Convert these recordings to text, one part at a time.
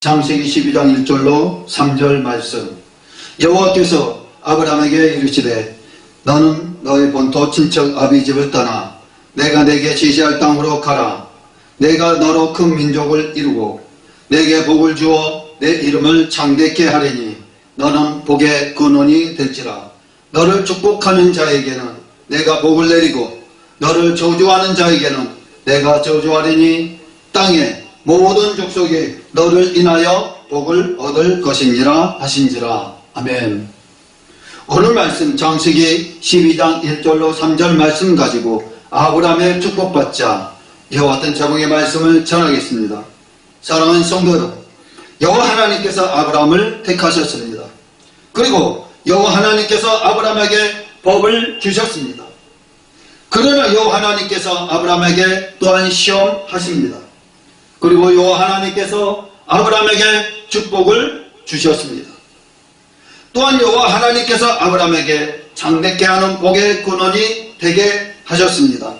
창세기 12장 1절로 3절 말씀. 여호와께서 아브라함에게 이르시되 너는 너의 본토 친척 아비 집을 떠나 내가 내게 지시할 땅으로 가라. 내가 너로 큰 민족을 이루고 내게 복을 주어 내 이름을 창대케 하리니 너는 복의 근원이 될지라. 너를 축복하는 자에게는 내가 복을 내리고 너를 저주하는 자에게는 내가 저주하리니 땅에 모든 족속이 너를 인하여 복을 얻을 것이니라 하신지라. 아멘. 오늘 말씀 창세기 12장 1절로 3절 말씀 가지고 아브라함의 축복받자 여호와 같은 제목의 말씀을 전하겠습니다. 사랑하는 성도 여러분, 여호와 하나님께서 아브라함을 택하셨습니다. 그리고 여호와 하나님께서 아브라함에게 법을 주셨습니다. 그러나 여호와 하나님께서 아브라함에게 또한 시험하십니다. 그리고 여호와 하나님께서 아브라함에게 축복을 주셨습니다. 또한 여호와 하나님께서 아브라함에게 창대케 하는 복의 근원이 되게 하셨습니다.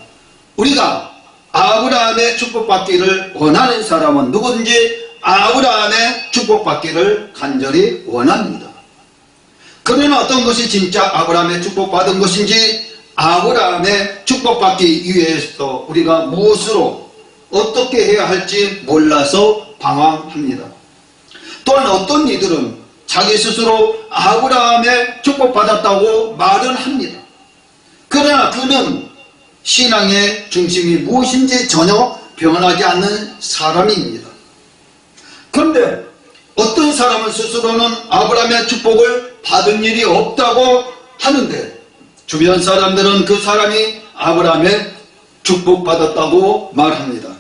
우리가 아브라함의 축복받기를 원하는 사람은 누구든지 아브라함의 축복받기를 간절히 원합니다. 그러나 어떤 것이 진짜 아브라함의 축복받은 것인지, 아브라함의 축복받기 위해서 우리가 무엇으로 어떻게 해야 할지 몰라서 방황합니다. 또한 어떤 이들은 자기 스스로 아브라함의 축복받았다고 말은 합니다. 그러나 그는 신앙의 중심이 무엇인지 전혀 변하지 않는 사람입니다. 그런데 어떤 사람은 스스로는 아브라함의 축복을 받은 일이 없다고 하는데 주변 사람들은 그 사람이 아브라함의 축복받았다고 말합니다.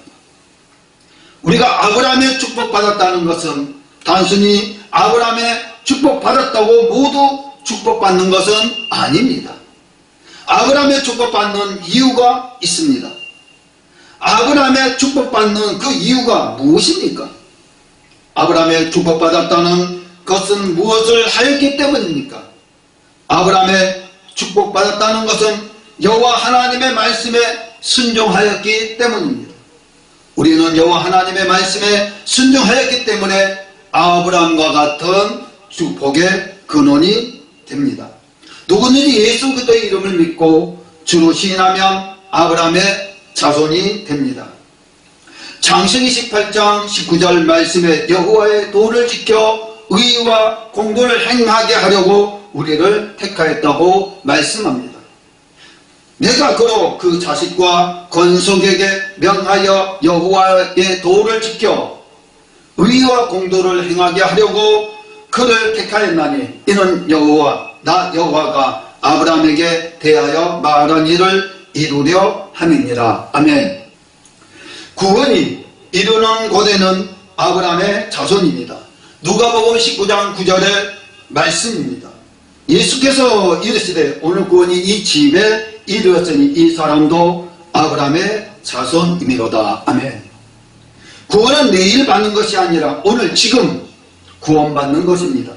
우리가 아브라함의 축복받았다는 것은 단순히 아브라함의 축복받았다고 모두 축복받는 것은 아닙니다. 아브라함의 축복받는 이유가 있습니다. 아브라함의 축복받는 그 이유가 무엇입니까? 아브라함의 축복받았다는 것은 무엇을 하였기 때문입니까? 아브라함의 축복받았다는 것은 여호와 하나님의 말씀에 순종하였기 때문입니다. 우리는 여호와 하나님의 말씀에 순종하였기 때문에 아브라함과 같은 축복의 근원이 됩니다. 누구든지 예수 그리스도의 이름을 믿고 주로 시인하면 아브라함의 자손이 됩니다. 창세기 18장 19절 말씀에 여호와의 도를 지켜 의와 공도를 행하게 하려고 우리를 택하였다고 말씀합니다. 내가 그로 그 자식과 건속에게 명하여 여호와의 도를 지켜 의와 공도를 행하게 하려고 그를 택하였나니 이는 나 여호와가 아브라함에게 대하여 말한 일을 이루려 함이니라. 아멘. 구원이 이루는 고대는 아브라함의 자손입니다. 누가복음 19장 9절의 말씀입니다. 예수께서 이르시되 오늘 구원이 이 집에 이르렀으니 이 사람도 아브라함의 자손이미로다. 아멘. 구원은 내일 받는 것이 아니라 오늘 지금 구원받는 것입니다.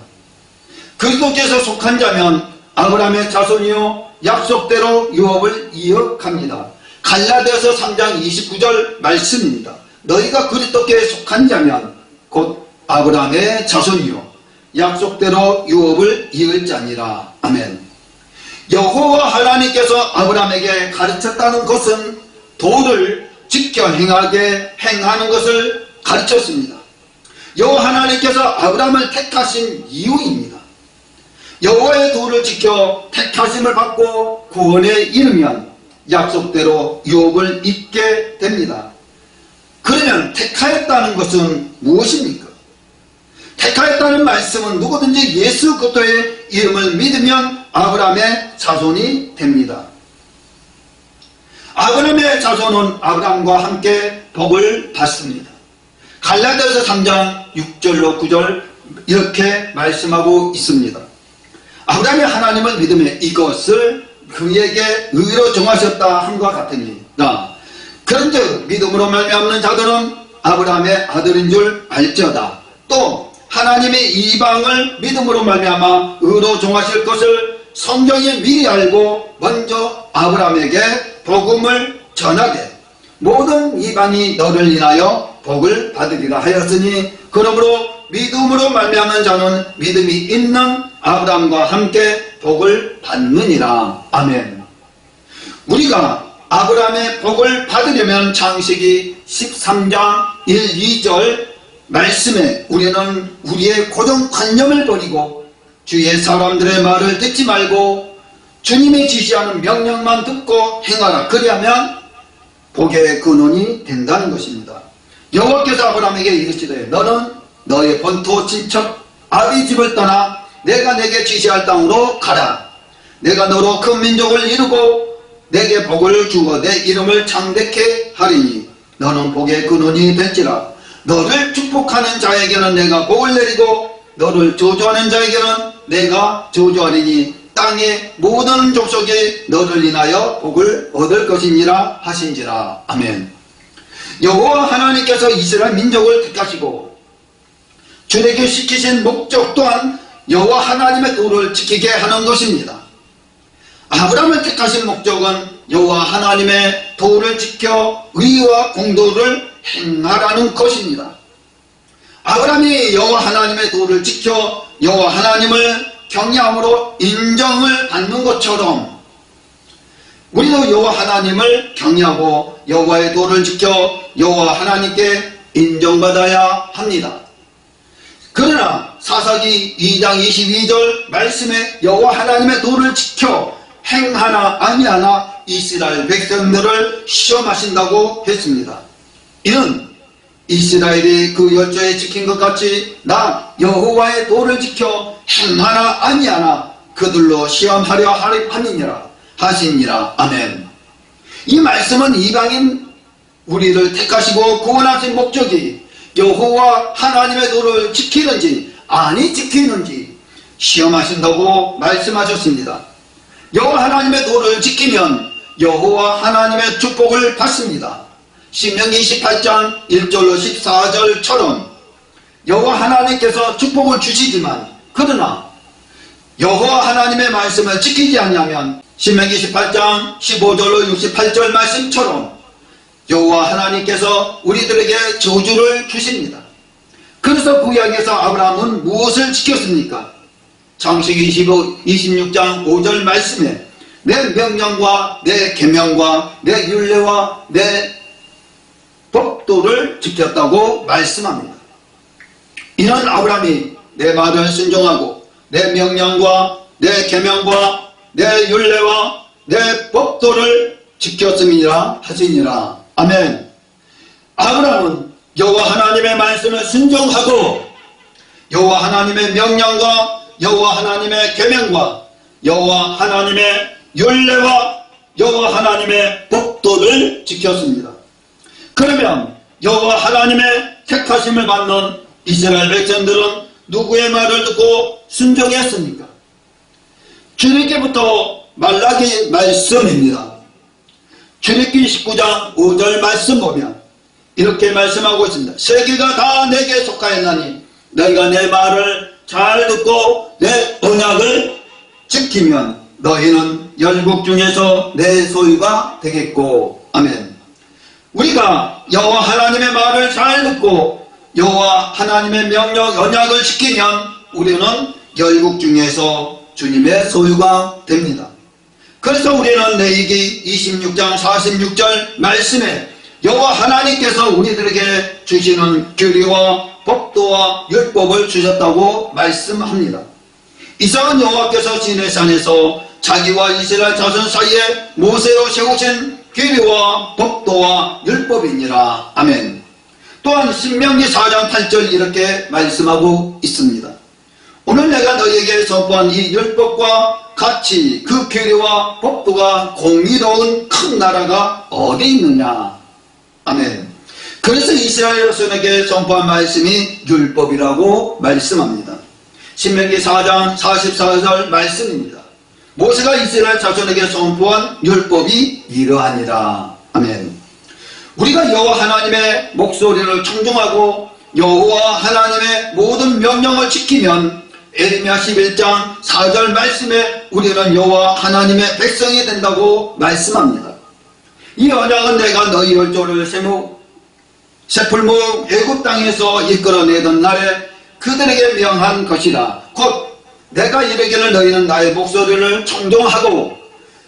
그리스도께서 속한 자면 아브라함의 자손이요 약속대로 유업을 이어갑니다. 갈라디아서 3장 29절 말씀입니다. 너희가 그리스도께 속한 자면 곧 아브라함의 자손이요 약속대로 유업을 이을 자니라. 아멘. 여호와 하나님께서 아브라함에게 가르쳤다는 것은 도를 지켜 행하는 것을 가르쳤습니다. 여호와 하나님께서 아브라함을 택하신 이유입니다. 여호와의 도를 지켜 택하심을 받고 구원에 이르면 약속대로 유업을 입게 됩니다. 그러면 택하였다는 것은 무엇입니까? 택하였다는 말씀은 누구든지 예수 그리스도의 이름을 믿으면 아브라함의 자손이 됩니다. 아브라함의 자손은 아브라함과 함께 복을 받습니다. 갈라디아서 3장 6절로 9절 이렇게 말씀하고 있습니다. 아브라함이 하나님을 믿음에 이것을 그에게 의로 정하셨다 함과 같으니라. 그런즉 믿음으로 말미암는 자들은 아브라함의 아들인 줄 알지어다. 또 하나님의 이방을 믿음으로 말미암아 의로 정하실 것을 성경이 미리 알고 먼저 아브라함에게 복음을 전하되 모든 이방이 너를 인하여 복을 받으리라 하였으니 그러므로 믿음으로 말미암은 자는 믿음이 있는 아브라함과 함께 복을 받느니라. 아멘. 우리가 아브라함의 복을 받으려면 창세기 13장 1, 2절 말씀에 우리는 우리의 고정관념을 버리고 주위의 사람들의 말을 듣지 말고 주님이 지시하는 명령만 듣고 행하라. 그리하면 복의 근원이 된다는 것입니다. 여호와께서 아브라함에게 이르시되 너는 너의 본토 친척 아비 집을 떠나 내가 내게 지시할 땅으로 가라. 내가 너로 큰 민족을 이루고 내게 복을 주고 내 이름을 창대케 하리니 너는 복의 근원이 될지라. 너를 축복하는 자에게는 내가 복을 내리고 너를 저주하는 자에게는 내가 저주하리니 땅의 모든 족속이 너를 인하여 복을 얻을 것이니라 하신지라. 아멘. 여호와 하나님께서 이스라엘 민족을 택하시고 출애굽시키신 목적 또한 여호와 하나님의 도를 지키게 하는 것입니다. 아브라함을 택하신 목적은 여호와 하나님의 도를 지켜 의와 공도를 행하라는 것입니다. 아브라함이 여호와 하나님의 도를 지켜 여호와 하나님을 경외함으로 인정을 받는 것처럼 우리도 여호와 하나님을 경외하고 여호와의 도를 지켜 여호와 하나님께 인정받아야 합니다. 그러나 사사기 2장 22절 말씀에 여호와 하나님의 도를 지켜 행하나 아니하나 이스라엘 백성들을 시험하신다고 했습니다. 이는 이스라엘이 그 열조에 지킨 것 같이 나 여호와의 도를 지켜 행하나 아니하나 그들로 시험하려 함이니라 하시니라. 아멘. 이 말씀은 이방인 우리를 택하시고 구원하신 목적이 여호와 하나님의 도를 지키는지 아니 지키는지 시험하신다고 말씀하셨습니다. 여호와 하나님의 도를 지키면 여호와 하나님의 축복을 받습니다. 신명기 28장 1절로 14절처럼 여호와 하나님께서 축복을 주시지만 그러나 여호와 하나님의 말씀을 지키지 않으면 신명기 18장 15절로 68절 말씀처럼 여호와 하나님께서 우리들에게 저주를 주십니다. 그래서 구약에서 아브라함은 무엇을 지켰습니까? 창세기 26장 5절 말씀에 내 명령과 내 계명과 내 율례와 내 법도를 지켰다고 말씀합니다. 이는 아브라함이 내 말을 순종하고 내 명령과 내 계명과 내 율례와 내 법도를 지켰음이라 하시니라. 아멘. 아브라함은 여호와 하나님의 말씀을 순종하고 여호와 하나님의 명령과 여호와 하나님의 계명과 여호와 하나님의 율례와 여호와 하나님의 법도를 지켰습니다. 그러면 여호와 하나님의 택하심을 받는 이스라엘 백성들은 누구의 말을 듣고 순종했습니까? 출애굽기부터 말라기 말씀입니다. 출애굽기 19장 5절 말씀 보면 이렇게 말씀하고 있습니다. 세계가 다 내게 속하였나니 너희가 내 말을 잘 듣고 내 언약을 지키면 너희는 열국 중에서 내 소유가 되겠고. 아멘. 우리가 여호와 하나님의 말을 잘 듣고 여호와 하나님의 명령 언약을 지키면 우리는 열국 중에서 주님의 소유가 됩니다. 그래서 우리는 레위기 26장 46절 말씀에 여호와 하나님께서 우리들에게 주시는 규례와 법도와 율법을 주셨다고 말씀합니다. 이상은 여호와께서 시내산에서 자기와 이스라엘 자손 사이에 모세로 세우신 규례와 법도와 율법이니라. 아멘. 또한 신명기 4장 8절 이렇게 말씀하고 있습니다. 오늘 내가 너희에게 선포한 이 율법과 같이 그 규례와 법도가 공의로운 큰 나라가 어디 있느냐. 아멘. 그래서 이스라엘 자손에게 선포한 말씀이 율법이라고 말씀합니다. 신명기 4장 44절 말씀입니다. 모세가 이스라엘 자손에게 선포한 율법이 이러하니라. 아멘. 우리가 여호와 하나님의 목소리를 청중하고 여호와 하나님의 모든 명령을 지키면 에레미야 11장 4절 말씀에 우리는 여호와 하나님의 백성이 된다고 말씀합니다. 이 언약은 내가 너희 열조를 새풀목 애굽 땅에서 이끌어내던 날에 그들에게 명한 것이라. 곧 내가 이르기를 너희는 나의 목소리를 청종하고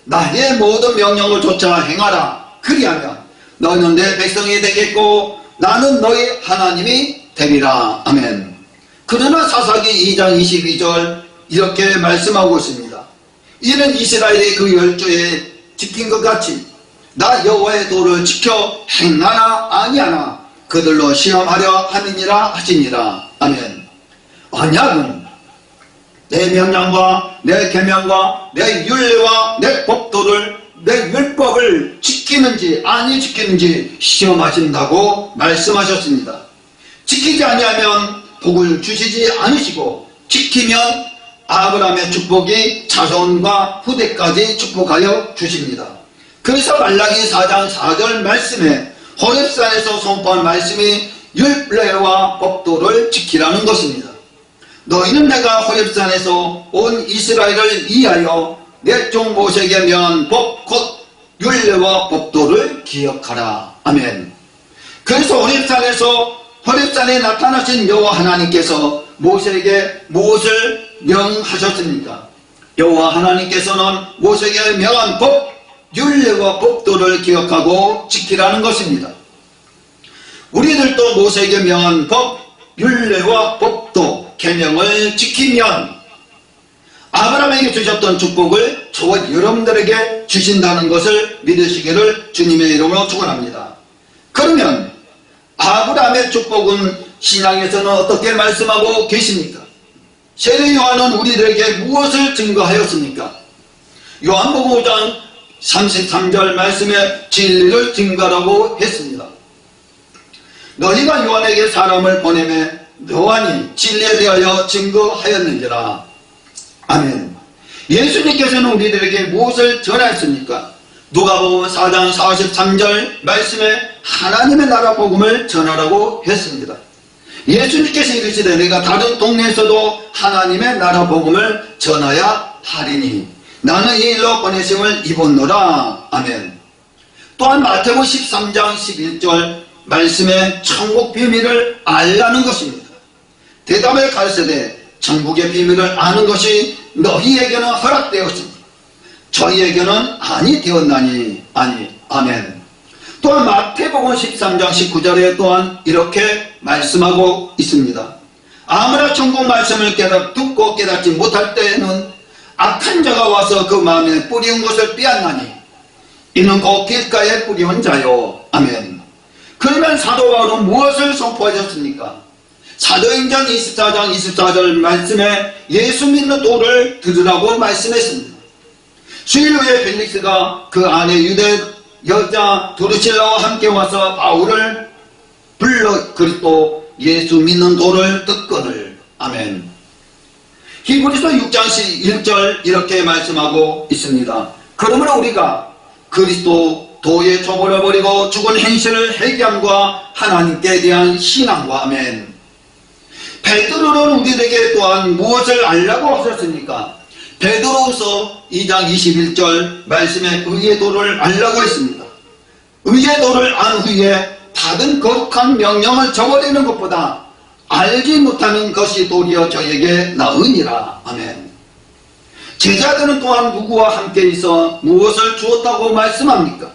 나의 모든 명령을 좇아 행하라. 그리하면 너희는 내 백성이 되겠고 나는 너희 하나님이 되리라. 아멘. 그러나 사사기 2장 22절 이렇게 말씀하고 있습니다. 이는 이스라엘이 그 열조에 지킨 것 같이 나 여호와의 도를 지켜 행하나 아니하나 그들로 시험하려 함이니라 하시니라. 아멘. 언약은 내 명령과 내 계명과 내 율례와 내 법도를 내 율법을 지키는지 아니 지키는지 시험하신다고 말씀하셨습니다. 지키지 아니하면 복을 주시지 않으시고 지키면 아브라함의 축복이 자손과 후대까지 축복하여 주십니다. 그래서 말라기 4장 4절 말씀에 호렙산에서 선포한 말씀이 율례와 법도를 지키라는 것입니다. 너희는 내가 호렙산에서 온 이스라엘을 위하여 내 종 모세에게 명한 법 곧 율례와 법도를 기억하라. 아멘. 그래서 호렙산에 나타나신 여호와 하나님께서 모세에게 무엇을 명하셨습니까? 여호와 하나님께서는 모세에게 명한 법, 율례와 법도를 기억하고 지키라는 것입니다. 우리들도 모세에게 명한 법, 율례와 법도, 계명을 지키면 아브라함에게 주셨던 축복을 저와 여러분들에게 주신다는 것을 믿으시기를 주님의 이름으로 축원합니다. 그러면 아브라함의 축복은 신약에서는 어떻게 말씀하고 계십니까? 세례 요한은 우리들에게 무엇을 증거하였습니까? 요한복음 5장 33절 말씀에 진리를 증거하라고 했습니다. 너희가 요한에게 사람을 보내매 요한이 진리에 대하여 증거하였는지라. 아멘. 예수님께서는 우리들에게 무엇을 전하였습니까? 누가복음 4장 43절 말씀에 하나님의 나라 복음을 전하라고 했습니다. 예수님께서 이르시되 내가 다른 동네에서도 하나님의 나라 복음을 전하야 하리니 나는 이 일로 보내심을 입었노라. 아멘. 또한 마태복음 13장 11절 말씀에 천국 비밀을 알라는 것입니다. 대답을 가르치되 천국의 비밀을 아는 것이 너희에게는 허락되었으니 저희에게는 아니 되었나니. 아니. 아멘. 또한 마태복음 13장 19절에 또한 이렇게 말씀하고 있습니다. 아무나 천국 말씀을 듣고 깨닫지 못할 때에는 악한 자가 와서 그 마음에 뿌리운 것을 빼앗나니 이는 곧 길가에 뿌리운 자요. 아멘. 그러면 사도 바울은 무엇을 선포하셨습니까? 사도행전 24장 24절 말씀에 예수 믿는 도를 들으라고 말씀했습니다. 수일 후에 벨릭스가 그 안에 유대 여자 두루실라와 함께 와서 바울을 불러 그리스도 예수 믿는 도를 듣거늘. 아멘. 히브리서 6장 1절 이렇게 말씀하고 있습니다. 그러므로 우리가 그리스도 도에 쳐버려버리고 죽은 행실을 회개함과 하나님께 대한 신앙과. 아멘. 베드로는 우리에게 또한 무엇을 알라고 하셨습니까? 베드로후서 2장 21절 말씀에 의의 도를 알라고 했습니다. 의의 도를 안 후에 받은 거룩한 명령을 저버리는 것보다 알지 못하는 것이 도리어 저에게 나으니라. 아멘. 제자들은 또한 누구와 함께 있어 무엇을 주었다고 말씀합니까?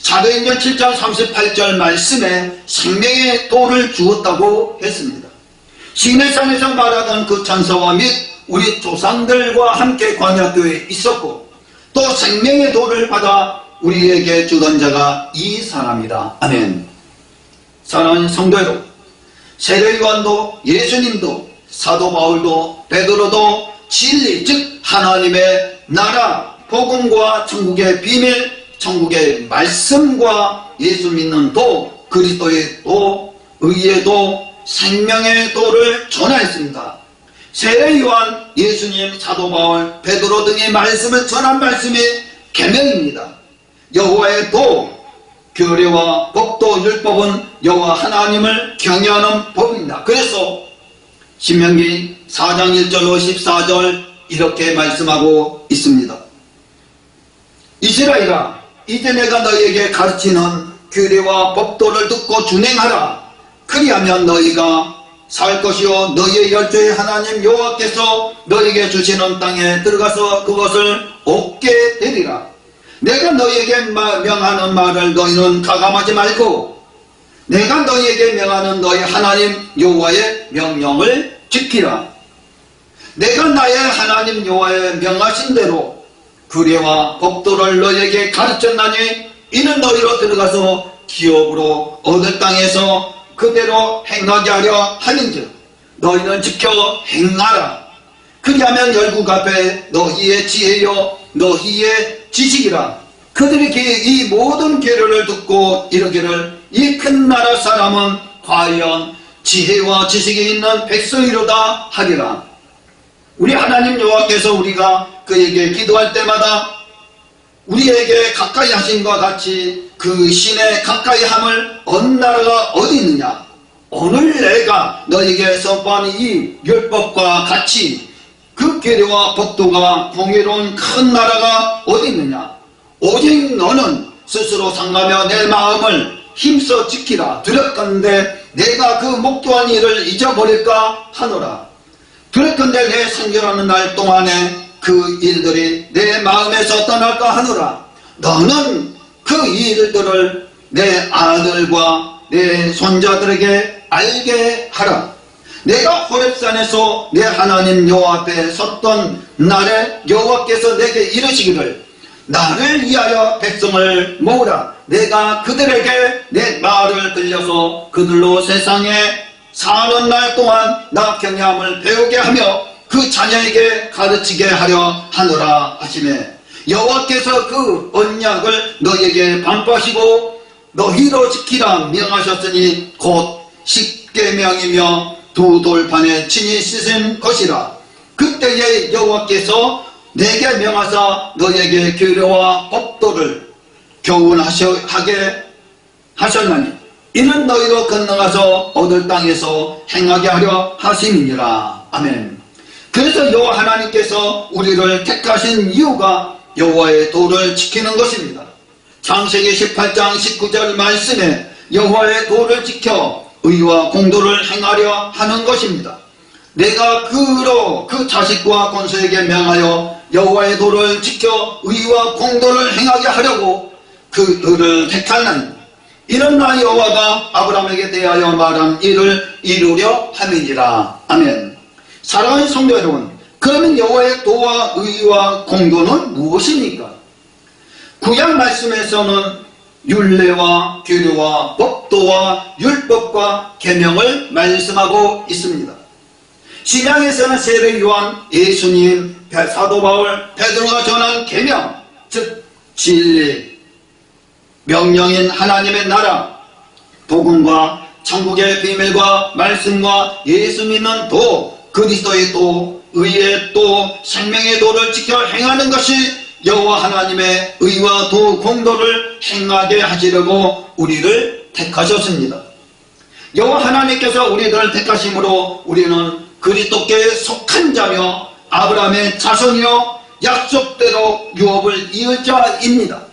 사도행전 7장 38절 말씀에 생명의 도를 주었다고 했습니다. 시내산에서 말하던 그 천사와 및 우리 조상들과 함께 광야교회에 있었고 또 생명의 도를 받아 우리에게 주던 자가 이 사람이다. 아멘. 사랑하는 성도 여러분, 세례 요한도 예수님도 사도 바울도 베드로도 진리 즉 하나님의 나라 복음과 천국의 비밀 천국의 말씀과 예수 믿는 도 그리스도의 도 의의 도 생명의 도를 전하였습니다. 세례 요한, 예수님, 사도 바울, 베드로 등의 말씀을 전한 말씀이 계명입니다. 여호와의 도, 규례와 법도, 율법은 여호와 하나님을 경외하는 법입니다. 그래서 신명기 4장 1절로 14절 이렇게 말씀하고 있습니다. 이스라엘아, 이제 내가 너희에게 가르치는 규례와 법도를 듣고 준행하라. 그리하면 너희가 살 것이요 너희의 열조의 하나님 여호와께서 너희에게 주시는 땅에 들어가서 그것을 얻게 되리라. 내가 너희에게 명하는 말을 너희는 가감하지 말고 내가 너희에게 명하는 너희 하나님 여호와의 명령을 지키라. 내가 나의 하나님 여호와의 명하신 대로 규례와 법도를 너희에게 가르쳤나니 이는 너희로 들어가서 기업으로 얻을 땅에서 그대로 행하게 하려 하는즉 너희는 지켜 행하라. 그리하면 열국 앞에 너희의 지혜요 너희의 지식이라. 그들이 이 모든 계례를 듣고 이르기를 이 큰 나라 사람은 과연 지혜와 지식이 있는 백성이로다 하리라. 우리 하나님 여호와께서 우리가 그에게 기도할 때마다 우리에게 가까이 하심과 같이 그 신에 가까이 함을 얻는 나라가 어디 있느냐? 오늘 내가 너에게 선포하는 이 율법과 같이 그 계례와 법도가 공의로운 큰 나라가 어디 있느냐? 오직 너는 스스로 상가며 내 마음을 힘써 지키라. 두렵건대 내가 그 목도한 일을 잊어버릴까 하노라. 두렵건대 내 생존하는 날 동안에 그 일들이 내 마음에서 떠날까 하노라. 너는 그 일들을 내 아들과 내 손자들에게 알게 하라. 내가 호렙산에서 내 하나님 여호와 앞에 섰던 날에 여호와께서 내게 이르시기를 나를 위하여 백성을 모으라. 내가 그들에게 내 말을 들려서 그들로 세상에 사는 날 동안 나 경외함을 배우게 하며 그 자녀에게 가르치게 하려 하노라 하시매 여호와께서 그 언약을 너희에게 반포하시고 너희로 지키라 명하셨으니 곧 십계명이며 두 돌판에 친히 쓰신 것이라. 그때에 여호와께서 내게 명하사 너희에게 규례와 법도를 교훈하게 하셨나니 이는 너희로 건너가서 얻을 땅에서 행하게 하려 하심이니라. 아멘. 그래서 여호와 하나님께서 우리를 택하신 이유가 여호와의 도를 지키는 것입니다. 창세기 18장 19절 말씀에 여호와의 도를 지켜 의와 공도를 행하려 하는 것입니다. 내가 그 자식과 권수에게 명하여 여호와의 도를 지켜 의와 공도를 행하게 하려고 그들을 택하는 이런 나 여호와가 아브라함에게 대하여 말한 일을 이루려 함이니라. 아멘. 사랑하는 성도 여러분, 그러면 여호와의 도와 의와 공도는 무엇입니까? 구약 말씀에서는 율례와 규례와 법도와 율법과 계명을 말씀하고 있습니다. 신약에서는 세례 요한, 예수님, 사도 바울, 베드로가 전한 계명, 즉 진리, 명령인 하나님의 나라, 복음과 천국의 비밀과 말씀과 예수 믿는 도, 그리스도의 도, 의의 도, 생명의 도를 지켜 행하는 것이 여호와 하나님의 의와 도 공도를 행하게 하시려고 우리를 택하셨습니다. 여호와 하나님께서 우리를 택하심으로 우리는 그리스도께 속한 자며 아브라함의 자손이요 약속대로 유업을 이을 자입니다.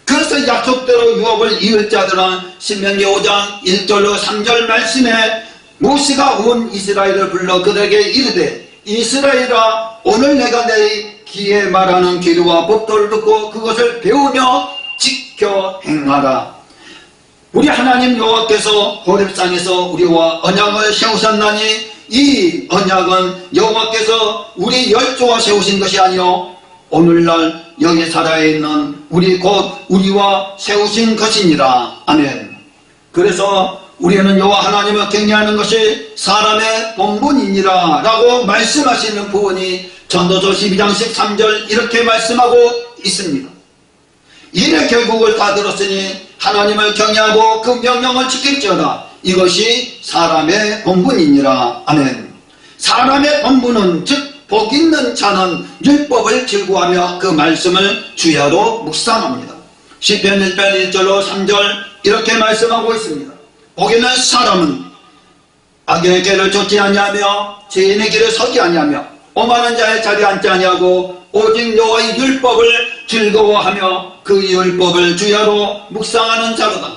그래서 약속대로 유업을 이을 자들은 신명기 5장 1절로 3절 말씀에 모세가 온 이스라엘을 불러 그들에게 이르되 이스라엘아 오늘 내가 내 귀에 말하는 규례와 법도를 듣고 그것을 배우며 지켜 행하라. 우리 하나님 여호와께서 호렙산에서 우리와 언약을 세우셨나니 이 언약은 여호와께서 우리 열조와 세우신 것이 아니요 오늘날 여기 살아있는 우리 곧 우리와 세우신 것이니라. 아멘. 그래서 우리는 여호와 하나님을 경외하는 것이 사람의 본분이니라 라고 말씀하시는 부분이 전도서 12장 13절 이렇게 말씀하고 있습니다. 이래 결국을 다 들었으니 하나님을 경외하고 그 명령을 지킬지어다. 이것이 사람의 본분이니라. 아멘. 사람의 본분은 즉 복 있는 자는 율법을 즐거워하며 그 말씀을 주야로 묵상합니다. 시편 1편 1절로 3절 이렇게 말씀하고 있습니다. 복 있는 사람은 악의 길을 쫓지 아니하며 죄인의 길을 서지 아니하며 오만한 자의 자리에 앉지 아니하고 오직 여호와의 율법을 즐거워하며 그 율법을 주야로 묵상하는 자로다.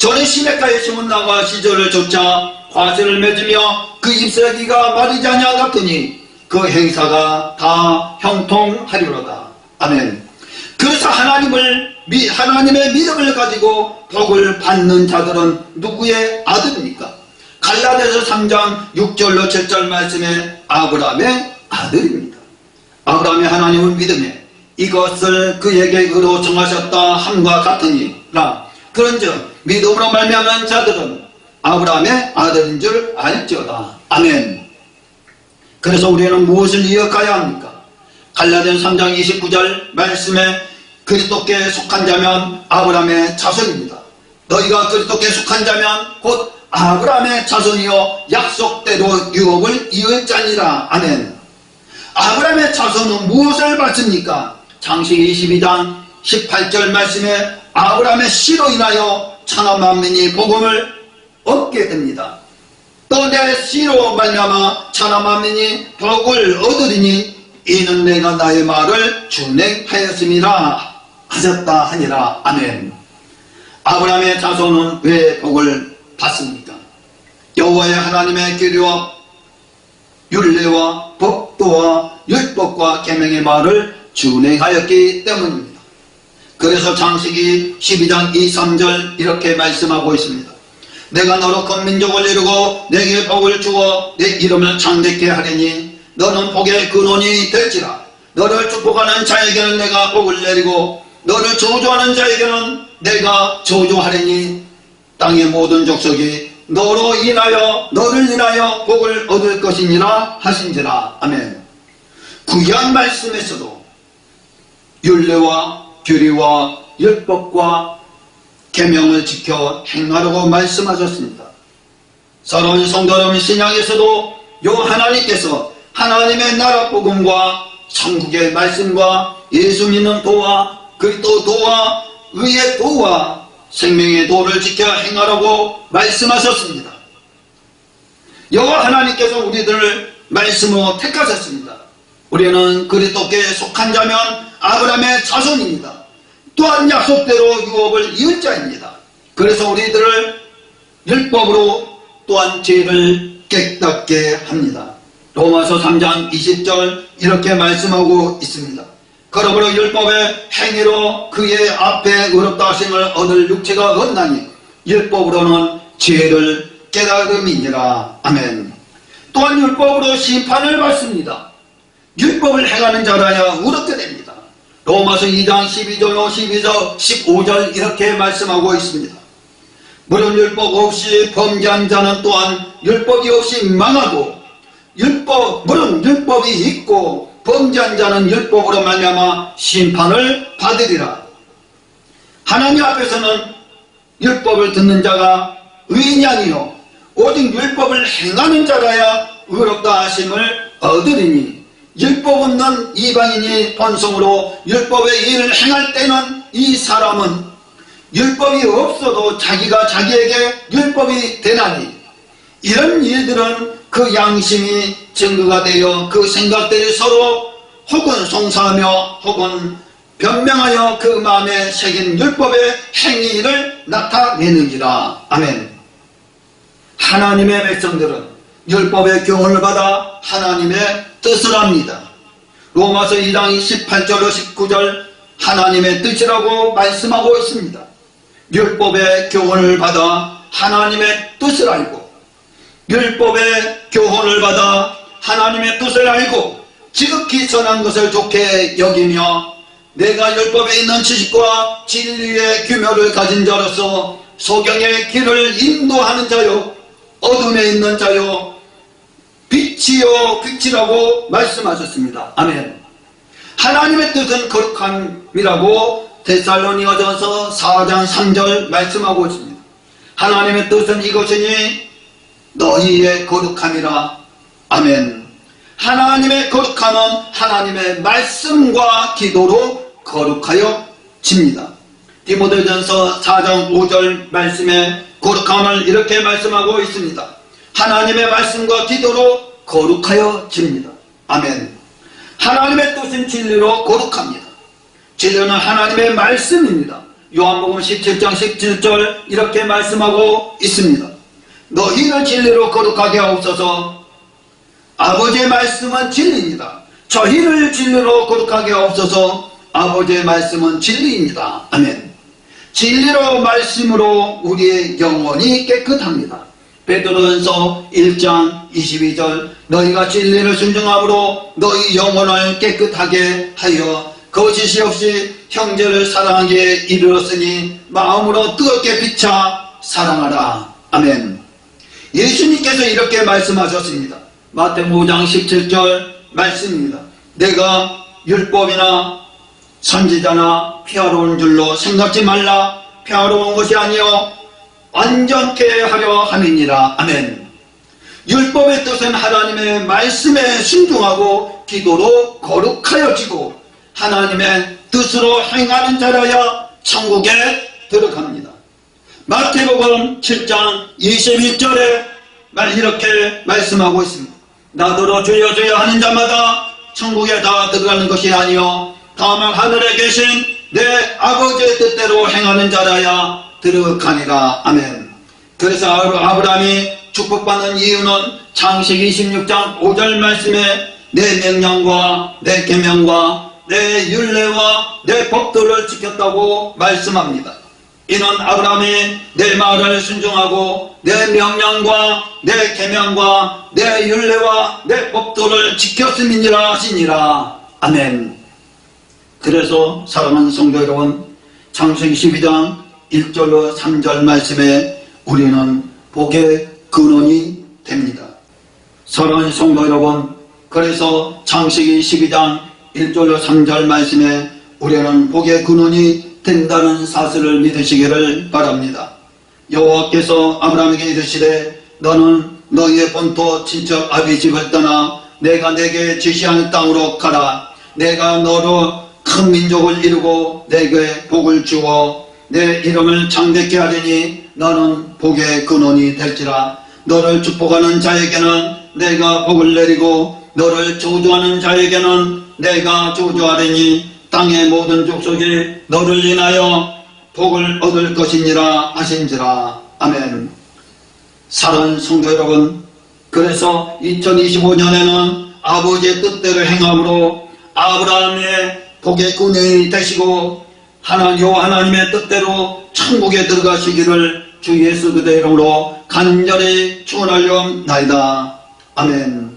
전에 시냇가에 심은 나무가 시절을 쫓아 과실을 맺으며 그 잎사귀가 마르지 아니하 같으니 그 행사가 다 형통하리로다. 아멘. 그래서 하나님의 믿음을 가지고 복을 받는 자들은 누구의 아들입니까? 갈라디아서 3장 6절로 7절 말씀에 아브라함의 아들입니다. 아브라함이 하나님을 믿음에 이것을 그에게 의로 정하셨다 함과 같으니라. 그런즉 믿음으로 말미암은 자들은 아브라함의 아들인 줄 알지어다. 아멘. 그래서 우리는 무엇을 이어가야 합니까? 갈라디아서 3장 29절 말씀에 그리스도께 속한 자면 아브라함의 자손입니다. 너희가 그리스도께 속한 자면 곧 아브라함의 자손이요 약속대로 유업을 이을 자니라. 아멘. 아브라함의 자손은 무엇을 받습니까? 창세기 22장 18절 말씀에 아브라함의 씨로 인하여 천하 만민이 복음을 얻게 됩니다. 또 내 씨로 말미암아 천하 만민이 복을 얻으리니 이는 내가 나의 말을 준행하였음이라 하셨다 하니라. 아멘. 아브라함의 자손은 왜 복을 받습니까? 여호와의 하나님의 규례와 율례와 법도와 율법과 계명의 말을 준행하였기 때문입니다. 그래서 창세기 12장 2, 3절 이렇게 말씀하고 있습니다. 내가 너로 큰 민족을 이루고 내게 복을 주어 내 이름을 창대케 하리니 너는 복의 근원이 될지라. 너를 축복하는 자에게는 내가 복을 내리고 너를 저주하는 자에게는 내가 저주하리니 땅의 모든 족속이 너를 인하여 복을 얻을 것이니라 하신지라. 아멘. 구약 말씀에서도 율례와 규례와 율법과 계명을 지켜 행하라고 말씀하셨습니다. 사랑하는 성도 여러분, 신약에서도 요 하나님께서 하나님의 나라 복음과 천국의 말씀과 예수 믿는 도와 그리스도 도와 의의 도와 생명의 도를 지켜 행하라고 말씀하셨습니다. 여호와 하나님께서 우리들을 말씀으로 택하셨습니다. 우리는 그리스도께 속한 자면 아브라함의 자손입니다. 또한 약속대로 유업을 이을 자입니다. 그래서 우리들을 율법으로 또한 죄를 깨닫게 합니다. 로마서 3장 20절 이렇게 말씀하고 있습니다. 그러므로 율법의 행위로 그의 앞에 의롭다 하심을 얻을 육체가 없나니 율법으로는 죄를 깨달음이니라. 아멘. 또한 율법으로 심판을 받습니다. 율법을 행하는 자라야 의롭게 됩니다. 로마서 2장 12절 15절 이렇게 말씀하고 있습니다. 물론 율법 없이 범죄한 자는 또한 율법이 없이 망하고 물론 율법이 있고 범죄한 자는 율법으로 말미암아 심판을 받으리라. 하나님 앞에서는 율법을 듣는 자가 의인이 아니요 오직 율법을 행하는 자라야 의롭다 하심을 얻으리니 율법 없는 이방인이 본성으로 율법의 일을 행할 때는 이 사람은 율법이 없어도 자기가 자기에게 율법이 되나니 이런 일들은 그 양심이 증거가 되어 그 생각들이 서로 혹은 송사하며 혹은 변명하여 그 마음에 새긴 율법의 행위를 나타내는지라. 아멘. 하나님의 백성들은 율법의 교훈을 받아 하나님의 뜻을 합니다. 로마서 2장 18절로 19절 하나님의 뜻이라고 말씀하고 있습니다. 율법의 교훈을 받아 하나님의 뜻을 알고 율법의 교훈을 받아 하나님의 뜻을 알고 지극히 선한 것을 좋게 여기며 내가 율법에 있는 지식과 진리의 규명을 가진 자로서 소경의 길을 인도하는 자요 어둠에 있는 자요 빛이요 빛이라고 말씀하셨습니다. 아멘. 하나님의 뜻은 거룩함이라고 데살로니가전서 4장 3절 말씀하고 있습니다. 하나님의 뜻은 이것이니 너희의 거룩함이라. 아멘. 하나님의 거룩함은 하나님의 말씀과 기도로 거룩하여집니다. 디모데전서 4장 5절 말씀에 거룩함을 이렇게 말씀하고 있습니다. 하나님의 말씀과 기도로 거룩하여집니다. 아멘. 하나님의 뜻은 진리로 거룩합니다. 진리는 하나님의 말씀입니다. 요한복음 17장 17절 이렇게 말씀하고 있습니다. 너희를 진리로 거룩하게 하옵소서. 아버지의 말씀은 진리입니다. 저희를 진리로 거룩하게 하옵소서. 아버지의 말씀은 진리입니다. 아멘. 진리로 말씀으로 우리의 영혼이 깨끗합니다. 베드로전서 1장 22절 너희가 진리를 순종함으로 너희 영혼을 깨끗하게 하여 거짓이 없이 형제를 사랑하기에 이르렀으니 마음으로 뜨겁게 비차 사랑하라. 아멘. 예수님께서 이렇게 말씀하셨습니다. 마태복음 5장 17절 말씀입니다. 내가 율법이나 선지자나 피하러온 줄로 생각지 말라. 피하러온 것이 아니요 완전케 하려 함이니라. 아멘. 율법의 뜻은 하나님의 말씀에 순종하고 기도로 거룩하여지고 하나님의 뜻으로 행하는 자라야 천국에 들어갑니다. 마태복음 7장 21절에 이렇게 말씀하고 있습니다. 나더러 주여 주여 하는 자마다 천국에 다 들어가는 것이 아니요 다만 하늘에 계신 내 아버지의 뜻대로 행하는 자라야 들어가니라. 아멘. 그래서 아브라함이 축복받는 이유는 창세기 26장 5절 말씀에 내 명령과 내 계명과 내 율례와 내 법도를 지켰다고 말씀합니다. 이는 아브라함이 내 말을 순종하고 내 명령과 내 계명과 내 율례와 내 법도를 지켰음이니라 하시니라. 아멘. 그래서 사랑하는 성도 여러분, 창세기 12장 1절로 3절 말씀에 우리는 복의 근원이 됩니다. 사랑하는 성도 여러분, 그래서 창세기 12장 1절로 3절 말씀에 우리는 복의 근원이 된다는 사실을 믿으시기를 바랍니다. 여호와께서 아브라함에게 이르시되 너는 너희의 본토 친척 아비 집을 떠나 내가 내게 지시하는 땅으로 가라. 내가 너로 큰 민족을 이루고 내게 복을 주어 내 이름을 창대케 하리니 너는 복의 근원이 될지라. 너를 축복하는 자에게는 내가 복을 내리고 너를 저주하는 자에게는 내가 저주하리니 땅의 모든 족속이 너를 인하여 복을 얻을 것이니라 하신지라. 아멘. 사랑하는 성도 여러분, 그래서 2025년에는 아버지의 뜻대로 행함으로 아브라함의 복의 근원이 되시고 하나님의 뜻대로 천국에 들어가시기를 주 예수 그리스도의 이름으로 간절히 축원하려옵나이다. 아멘.